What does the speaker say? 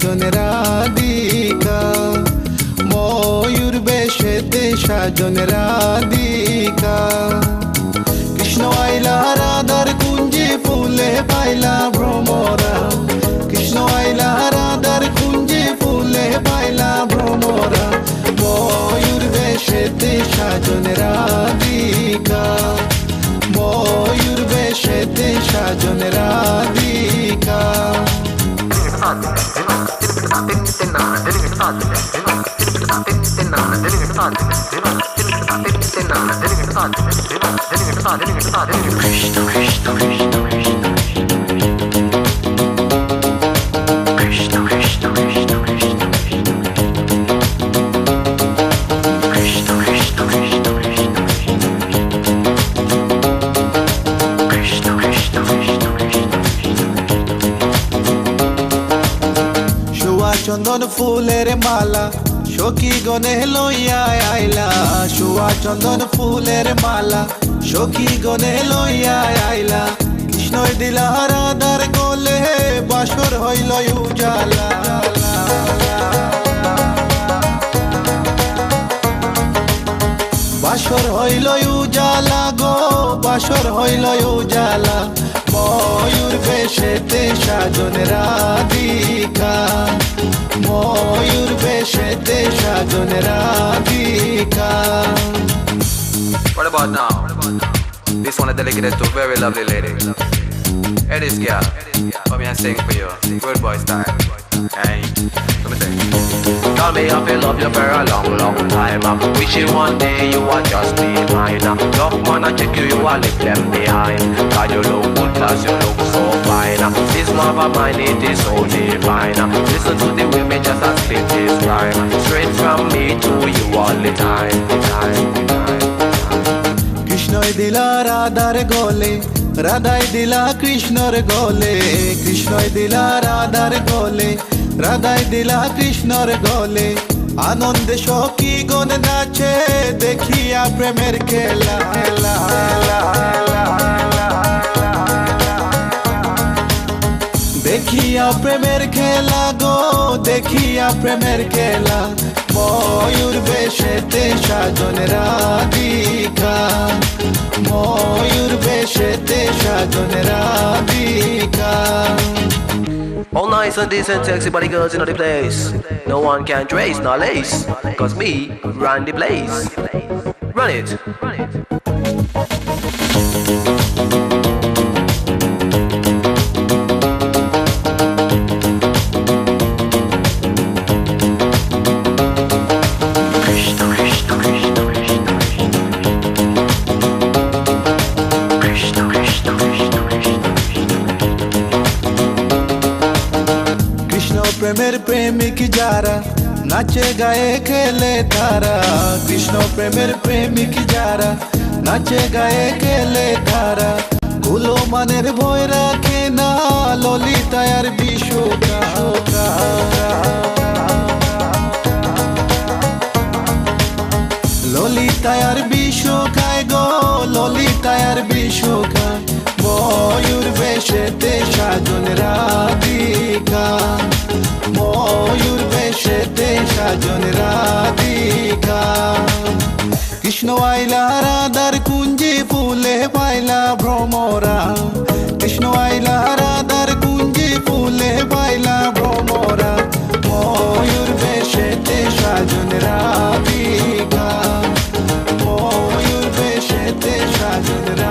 সাজন রাধিকা, ময়ূর বেশেতে সাজন রাধিকা। কৃষ্ণ আইলা রাধার কুঞ্জে ফুলে পাইলা ভ্রমরা, কৃষ্ণ আইলা রাধার কুঞ্জে ফুলে পাইলা ভ্রমরা। ময়ূর বেশেতে সাজন রাধিকা, ময়ূর বেশেতে সাজন রাধিকা। চন্দন ফুলের মালা সখী গনে লইয়া আইলা, সুয়া চন্দন ফুলের মালা সখী গনে লইয়া আইলা। কৃষ্ণই দিলা রাধার গলে বাসর হইল উজালা, বাসর হইল উজালা গো, বাসর হইল উজালা। ময়ূর বেশেতে সাজন রাধিকা, ময়ূর বেশেতে সাজন Radhika. What about now? This one is dedicated to a very lovely lady. Hey this girl, come here and sing for you. Good boy style. Hey, let me sing. Tell me I feel love you for a long, long time. Wishing one day you will just be mine. Love man, I check you, you will leave them behind. God, you look good, cause you look so fine. This love of mine, it is so divine. Listen to the women just as split this rhyme. Straight from me to you all the time, the time, the time. কৃষ্ণই দিলা রাধার গলে, রাধাই দিলা কৃষ্ণর গলে, কৃষ্ণই দিলা রাধার গলে, রাধাই দিলা কৃষ্ণর গলে। আনন্দে সখী গণ নাচে দেখিয়া প্রেমের খেলা, দেখিয়া প্রেমের খেলা গো, দেখিয়া প্রেমের খেলা। ময়ূর বেশেতে সাজন রাধিকা, ময়ূর বেশেতে সাজন Radhika. All nice and decent, sexy body girls in the place. No one can trace nor lace, cause me run the place. Run it. প্রেমের প্রেমিক যারা নাচে গায়ে খেলে তারা, কৃষ্ণ প্রেমের প্রেমিক যারা নাচে গায়ে খেলে তারা। কুলো মানের ভয় রাখে না ললিতা আর বিশোকা, ললিতা আর বিশোকায় গো, ললিতা আর বিশোকায়। ময়ূর বেশেতে সাজন রাধিকা, ময়ূর বেশেতে সাজন রাধিকা। কৃষ্ণ আইলা রাধার কুঞ্জে ফুলে পাইলা ভ্রমরা, কৃষ্ণ আইলা রাধার কুঞ্জে ফুলে পাইলা ভ্রমরা। ময়ূর বেশেতে সাজন রাধিকা, ময়ূর বেশেতে সাজন রাধিকা।